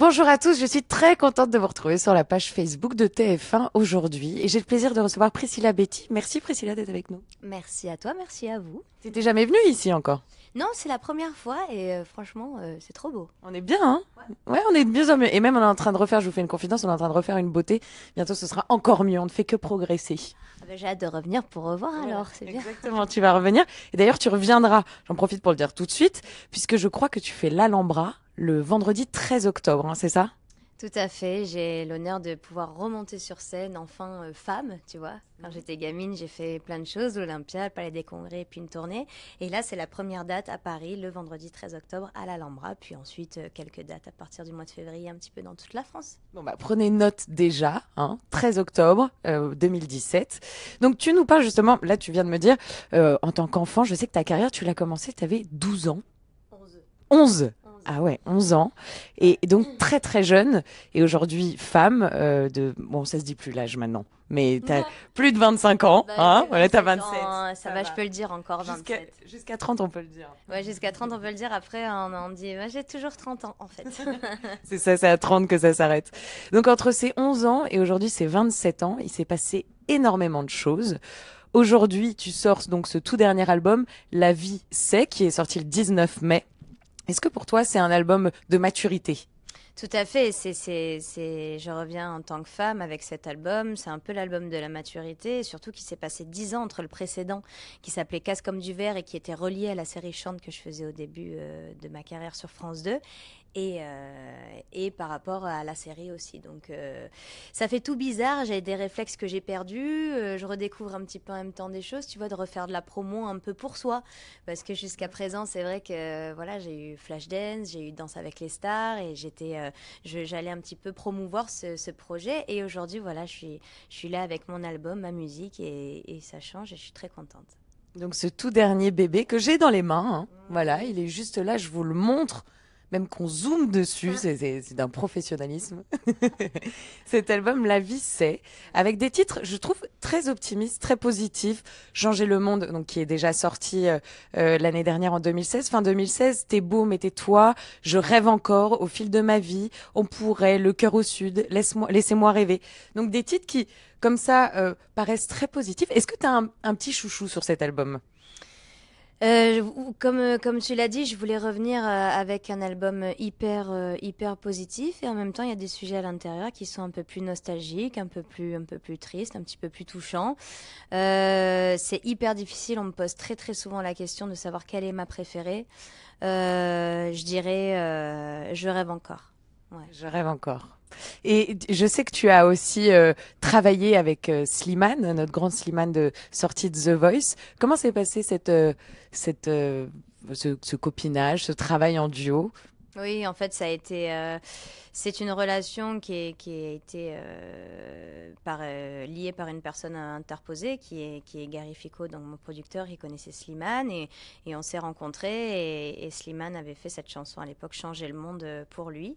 Bonjour à tous, je suis très contente de vous retrouver sur la page Facebook de TF1 aujourd'hui et j'ai le plaisir de recevoir Priscilla Betty. Merci Priscilla d'être avec nous. Merci à toi, merci à vous. T'étais jamais venue ici encore? Non, c'est la première fois et franchement, c'est trop beau. On est bien, hein? Ouais, on est de mieux en mieux. Et même on est en train de refaire, je vous fais une confidence, on est en train de refaire une beauté. Bientôt ce sera encore mieux, on ne fait que progresser. Ah ben, j'ai hâte de revenir pour revoir Voilà, alors, c'est bien. exactement, tu vas revenir. Et d'ailleurs tu reviendras, j'en profite pour le dire tout de suite, puisque je crois que tu fais l'Alhambra le vendredi 13 octobre, hein, c'est ça? Tout à fait, j'ai l'honneur de pouvoir remonter sur scène, enfin femme, tu vois. Quand j'étais gamine, j'ai fait plein de choses, l'Olympia, le Palais des Congrès, puis une tournée. Et là, c'est la première date à Paris, le vendredi 13 octobre, à l'Alhambra. Puis ensuite, quelques dates à partir du mois de février, un petit peu dans toute la France. Bon bah prenez note déjà, hein, 13 octobre 2017. Donc tu nous parles justement, là tu viens de me dire, en tant qu'enfant, je sais que ta carrière, tu l'as commencé, tu avais 12 ans. 11. 11. 11. Ah ouais, 11 ans. Et donc très très jeune. Et aujourd'hui, femme de... Bon, ça se dit plus l'âge maintenant. Mais t'as plus de 25 ans, Bah, hein. j'ai Voilà, t'as 27 27. ans, ça va, je va. peux le dire encore, Jusqu'à 27. jusqu'à 30, on peut le dire. Ouais, jusqu'à 30, on peut le dire. Après, on dit, ouais, j'ai toujours 30 ans, en fait. C'est ça, c'est à 30 que ça s'arrête. Donc entre ces 11 ans et aujourd'hui ces 27 ans, il s'est passé énormément de choses. Aujourd'hui, tu sors donc ce tout dernier album, La vie c'est, qui est sorti le 19 mai. Est-ce que pour toi c'est un album de maturité? Tout à fait. Je reviens en tant que femme avec cet album. C'est un peu l'album de la maturité, et surtout qu'il s'est passé 10 ans entre le précédent, qui s'appelait Casse comme du verre et qui était relié à la série Chante que je faisais au début de ma carrière sur France 2. Et par rapport à la série aussi. Donc ça fait tout bizarre, j'ai des réflexes que j'ai perdus, je redécouvre un petit peu en même temps des choses, tu vois, de refaire de la promo un peu pour soi. Parce que jusqu'à présent, c'est vrai que voilà, j'ai eu Flashdance, j'ai eu Danse avec les stars et j'allais un petit peu promouvoir ce projet. Et aujourd'hui, voilà, je suis là avec mon album, ma musique et ça change et je suis très contente. Donc ce tout dernier bébé que j'ai dans les mains, hein. Voilà, il est juste là, je vous le montre. Même qu'on zoome dessus, c'est d'un professionnalisme. Cet album, La vie c'est, avec des titres, je trouve, très optimistes, très positifs. Changer le monde, donc qui est déjà sorti l'année dernière en 2016. Fin 2016, T'es beau mais tais-toi, Je rêve encore, Au fil de ma vie, On pourrait, Le cœur au sud, Laissez-moi rêver. Donc des titres qui, comme ça, paraissent très positifs. Est-ce que tu as un petit chouchou sur cet album? Comme tu l'as dit, je voulais revenir avec un album hyper positif et en même temps il y a des sujets à l'intérieur qui sont un peu plus nostalgiques, un peu plus tristes, un petit peu plus touchants. C'est hyper difficile, on me pose très souvent la question de savoir quelle est ma préférée. Je dirais Je rêve encore. Ouais. Je rêve encore. Et je sais que tu as aussi travaillé avec Slimane, notre grande Slimane de sortie de The Voice. Comment s'est passé cette, ce copinage, ce travail en duo? Oui, en fait, c'est une relation qui a été liée par une personne interposée, qui est Gary Fico, donc mon producteur, il connaissait Slimane et on s'est rencontrés et Slimane avait fait cette chanson à l'époque, Changer le monde pour lui.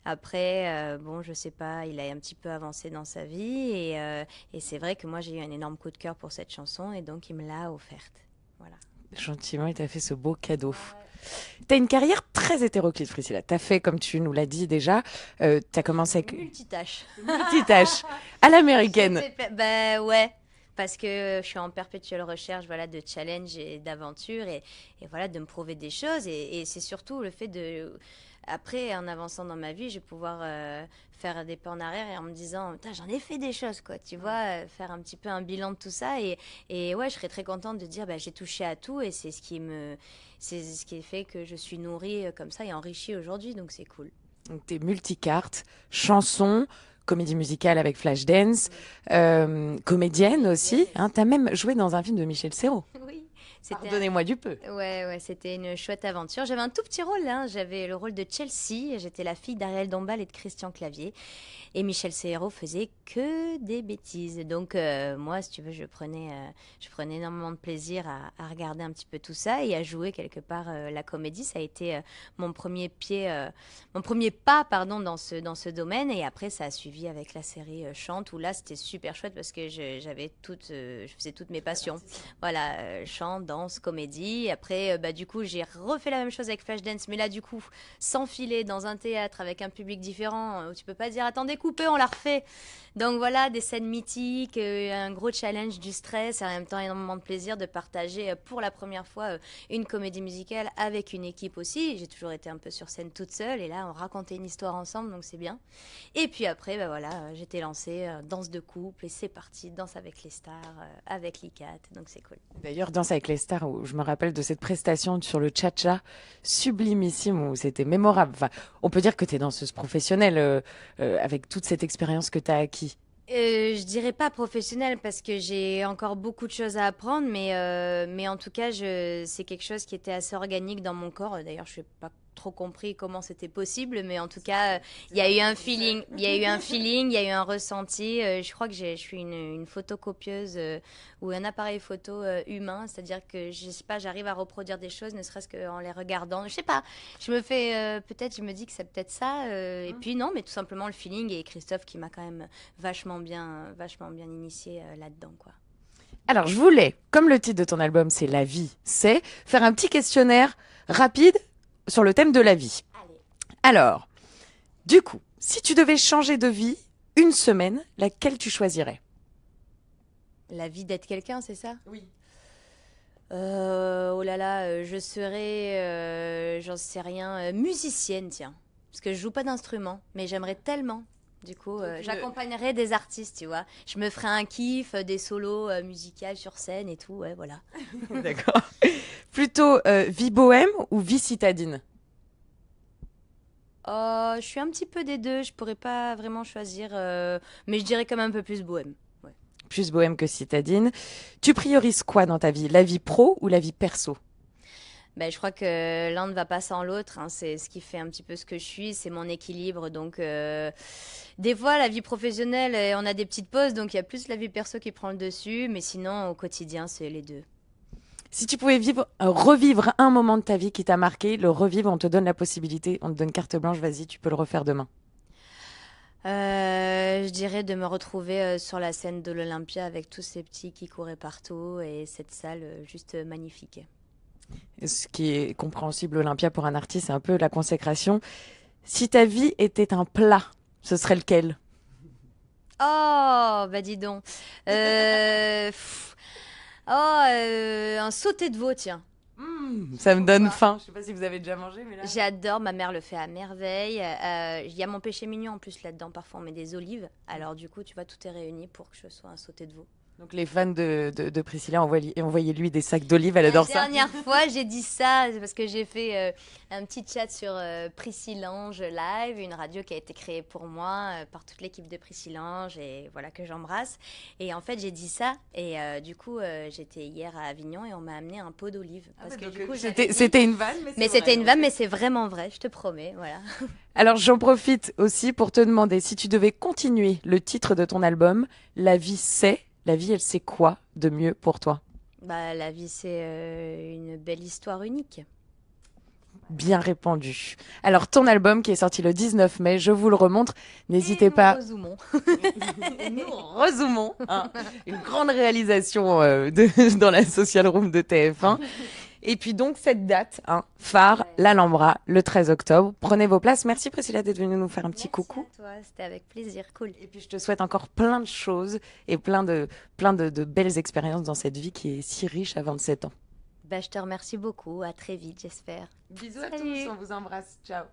Après, bon, je sais pas, il a un petit peu avancé dans sa vie et c'est vrai que moi j'ai eu un énorme coup de cœur pour cette chanson et donc il me l'a offerte. Voilà. Gentiment, il t'a fait ce beau cadeau. T'as une carrière très hétéroclite, Priscilla. T'as fait, comme tu nous l'as dit déjà, t'as commencé avec Multitâche. multitâche à l'américaine. Ben ouais, parce que je suis en perpétuelle recherche, voilà, de challenge et d'aventure et voilà, de me prouver des choses. Et c'est surtout le fait de, après, en avançant dans ma vie, je vais pouvoir faire des pas en arrière et en me disant, putain, j'en ai fait des choses, quoi. Tu vois, faire un petit peu un bilan de tout ça et ouais, je serais très contente de dire, bah, j'ai touché à tout et c'est ce qui fait que je suis nourrie comme ça et enrichie aujourd'hui, donc c'est cool. Donc t'es multicarte, chanson, comédie musicale avec Flashdance, comédienne aussi. Hein. T'as même joué dans un film de Michel Serrault. Oui, c'était Pardonnez-moi du peu. ouais, c'était une chouette aventure. J'avais un tout petit rôle, hein. J'avais le rôle de Chelsea. J'étais la fille d'Ariel Dombal et de Christian Clavier. Et Michel Serrault faisait que des bêtises. Donc moi, si tu veux, je prenais énormément de plaisir à regarder un petit peu tout ça et à jouer quelque part la comédie. Ça a été mon premier pas, pardon, dans ce domaine. Et après, ça a suivi avec la série Chante, où là, c'était super chouette parce que je faisais toutes mes passions. Voilà, chant, danse danse, comédie. Après, du coup, j'ai refait la même chose avec Flashdance, mais là, du coup, s'enfiler dans un théâtre avec un public différent, où tu peux pas dire attendez, coupez, on la refait. Donc voilà, des scènes mythiques, un gros challenge, du stress, et en même temps énormément de plaisir de partager pour la première fois une comédie musicale avec une équipe aussi. J'ai toujours été un peu sur scène toute seule, et là, on racontait une histoire ensemble, donc c'est bien. Et puis après, j'étais lancée, danse de couple, et c'est parti, danse avec les stars, avec l'ICAT, donc c'est cool. D'ailleurs, Danse avec les stars, où je me rappelle de cette prestation sur le cha-cha, sublimissime, où c'était mémorable. Enfin, on peut dire que tu es danseuse professionnelle avec toute cette expérience que tu as acquis. Je dirais pas professionnelle parce que j'ai encore beaucoup de choses à apprendre, mais en tout cas, c'est quelque chose qui était assez organique dans mon corps. D'ailleurs, je n'ai pas trop compris comment c'était possible, mais en tout cas, il y a eu un feeling, il y a eu un feeling, il y a eu un ressenti. Je crois que je suis une photocopieuse ou un appareil photo humain, c'est-à-dire que je sais pas, j'arrive à reproduire des choses, ne serait-ce qu'en les regardant. Je sais pas, je me fais peut-être, je me dis que c'est peut-être ça. Et puis non, mais tout simplement le feeling et Christophe qui m'a quand même vachement bien initié là-dedans, quoi. Alors, je voulais, comme le titre de ton album, c'est La vie, c'est faire un petit questionnaire rapide sur le thème de la vie. Allez. Alors, du coup, si tu devais changer de vie une semaine, laquelle tu choisirais? La vie d'être quelqu'un, c'est ça? Oui. Oh là là, je serais, j'en sais rien, musicienne, tiens. Parce que je joue pas d'instrument, mais j'aimerais tellement. Du coup, j'accompagnerais des artistes, tu vois. Je me ferais un kiff, des solos musicales sur scène et tout, ouais, voilà. D'accord. Plutôt vie bohème ou vie citadine? Oh, je suis un petit peu des deux, je pourrais pas vraiment choisir, mais je dirais quand même un peu plus bohème. Ouais. Plus bohème que citadine. Tu priorises quoi dans ta vie? La vie pro ou la vie perso? Ben, je crois que l'un ne va pas sans l'autre, hein. C'est ce qui fait un petit peu ce que je suis, c'est mon équilibre. Donc, des fois, la vie professionnelle, on a des petites pauses, donc il y a plus la vie perso qui prend le dessus. Mais sinon, au quotidien, c'est les deux. Si tu pouvais revivre un moment de ta vie qui t'a marqué, le revivre, on te donne la possibilité, on te donne carte blanche, vas-y, tu peux le refaire demain. Je dirais de me retrouver sur la scène de l'Olympia avec tous ces petits qui couraient partout et cette salle juste magnifique. Et ce qui est compréhensible, Olympia, pour un artiste, c'est un peu la consécration. Si ta vie était un plat, ce serait lequel? Oh, bah dis donc. Un sauté de veau, tiens. Ça me donne faim. Je sais pas si vous avez déjà mangé, mais là... J'adore, ma mère le fait à merveille. Il y a mon péché mignon en plus là-dedans. Parfois, on met des olives. Alors, du coup, tu vois, tout est réuni pour que je sois un sauté de veau. Donc les fans de Priscilla envoyez-lui des sacs d'olives, elle adore ça. La dernière fois, j'ai dit ça parce que j'ai fait un petit chat sur Priscillange Live, une radio qui a été créée pour moi par toute l'équipe de Priscillange et voilà que j'embrasse. Et en fait, j'ai dit ça et du coup, j'étais hier à Avignon et on m'a amené un pot d'olives parce que du coup, c'était une vanne, mais c'était une vanne, mais c'est vraiment vrai, je te promets, voilà. Alors j'en profite aussi pour te demander si tu devais continuer le titre de ton album, La vie c'est. La vie, elle sait quoi de mieux pour toi? Bah, la vie, c'est une belle histoire unique. Bien répondu. Alors, ton album qui est sorti le 19 mai, je vous le remontre. N'hésitez pas. Rezoomons. Nous rezoomons. Hein. Une grande réalisation dans la social room de TF1. Et puis donc, cette date, hein, phare, ouais. L'Alhambra, le 13 octobre. Prenez vos places. Merci Priscilla d'être venue nous faire un petit coucou. Merci à toi, c'était avec plaisir, cool. Et puis, je te souhaite encore plein de choses et plein de belles expériences dans cette vie qui est si riche à 27 ans. Bah, je te remercie beaucoup. À très vite, j'espère. Bisous à tous, on vous embrasse. Ciao.